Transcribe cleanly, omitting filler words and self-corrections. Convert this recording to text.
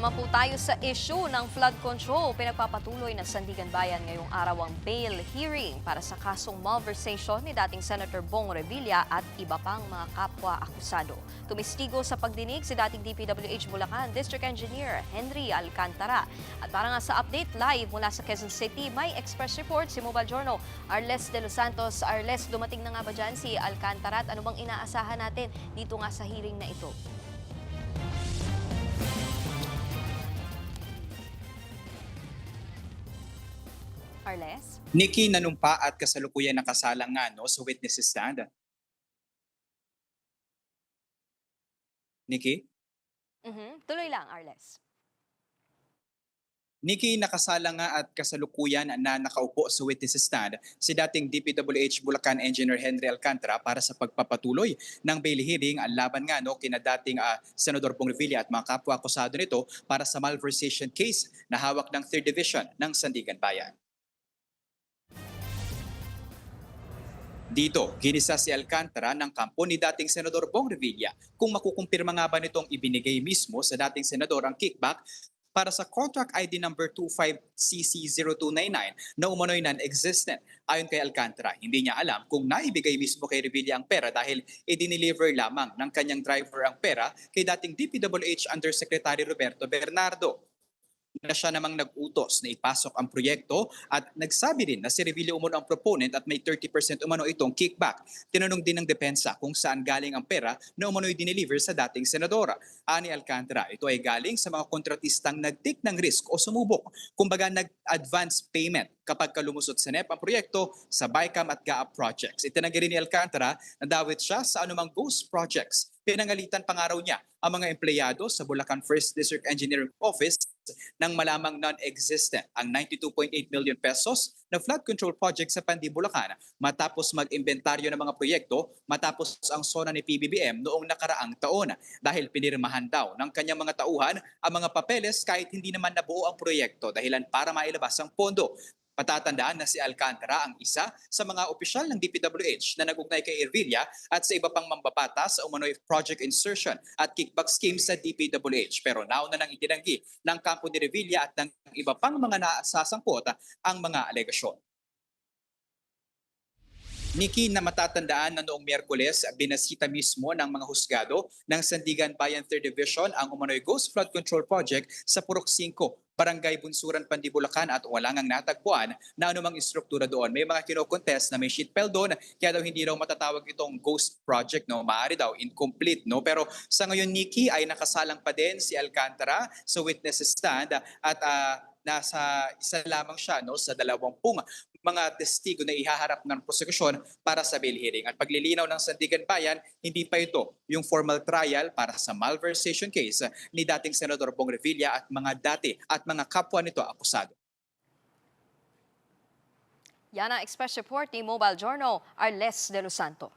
Naman po tayo sa issue ng flood control. Pinagpapatuloy ng Sandigan Bayan ngayong araw ang bail hearing para sa kasong malversation ni dating Senator Bong Revilla at iba pang mga kapwa akusado. Tumistigo sa pagdinig si dating DPWH Bulacan District Engineer Henry Alcantara. At para nga sa update live mula sa Quezon City, may express report si Mobile Journal Arles de los Santos. Arles, dumating na nga ba dyan si Alcantara at ano bang inaasahan natin dito nga sa hearing na ito? Arles? Nikki, nanumpa at kasalukuyan nakasalang nga sa witness stand. Nikki? Tuloy lang, Arles. Nikki, nakasalang nga at kasalukuyan na nakaupo sa witness stand si dating DPWH Bulacan Engineer Henry Alcantara para sa pagpapatuloy ng bail hearing ang laban nga kina dating Senador Bong Revilla at mga kapwa akusado nito para sa malversation case na hawak ng 3rd Division ng Sandigan Bayan. Dito, ginisa si Alcantara ng kampo ni dating Senador Bong Revilla kung makukumpirma nga ba nitong ibinigay mismo sa dating senador ang kickback para sa contract ID number 25CC0299 na umano'y non-existent. Ayon kay Alcantara, hindi niya alam kung naibigay mismo kay Revilla ang pera dahil i-deliver lamang ng kanyang driver ang pera kay dating DPWH Undersecretary Roberto Bernardo. Na siya namang nag-utos na ipasok ang proyekto at nagsabi rin na si Revilla umano ang proponent at may 30% umano itong kickback. Tinanong din ng depensa kung saan galing ang pera na umano'y dineliver sa dating senadora. Ani Alcantara, ito ay galing sa mga kontratistang nag-take ng risk o sumubok. Kumbaga nag-advance payment kapag kalumusot sa NEP ang proyekto sa BICAM at GAA projects. Itinanggi rin ni Alcantara na dawit siya sa anumang ghost projects. Pinangalitan pangaraw niya ang mga empleyado sa Bulacan 1st District Engineering Office nang malamang non-existent ang 92.8 million pesos na flood control project sa Pandi, Bulacan matapos mag-imbentaryo ng mga proyekto matapos ang SONA ni PBBM noong nakaraang taon dahil pinirmahan daw ng kanyang mga tauhan ang mga papeles kahit hindi naman nabuo ang proyekto dahilan para mailabas ang pondo. Patatandaan na si Alcantara ang isa sa mga opisyal ng DPWH na nag-ugnay kay Revilla at sa iba pang mambabata sa umano'y project insertion at kickback scheme sa DPWH. Pero nauna nang itinanggi ng kampo ni Revilla at ng iba pang mga nasasangkot ang mga alegasyon. Nikki, na matatandaan na noong Miyerkules, binasita mismo ng mga husgado ng Sandigan Bayan 3rd Division ang umano'y Ghost Flood Control Project sa Purok 5, Barangay Bunsuran, Pandi, Bulacan at wala ngang natagpuan na anumang istruktura doon. May mga kino-contest na may sheet pile doon kaya daw hindi daw matatawag itong ghost project, maaari daw incomplete. Pero sa ngayon, Nikki, ay nakasalang pa din si Alcantara sa witness stand at nasa isa lamang siya sa 20 mga testigo na ihaharap ng prosekusyon para sa bail hearing. At paglilinaw ng Sandigan Bayan, hindi pa ito yung formal trial para sa malversation case ni dating Senador Bong Revilla at mga dati at mga kapwa nito akusado. Yan ang express report ni Mobile Journal Arles de los Santos.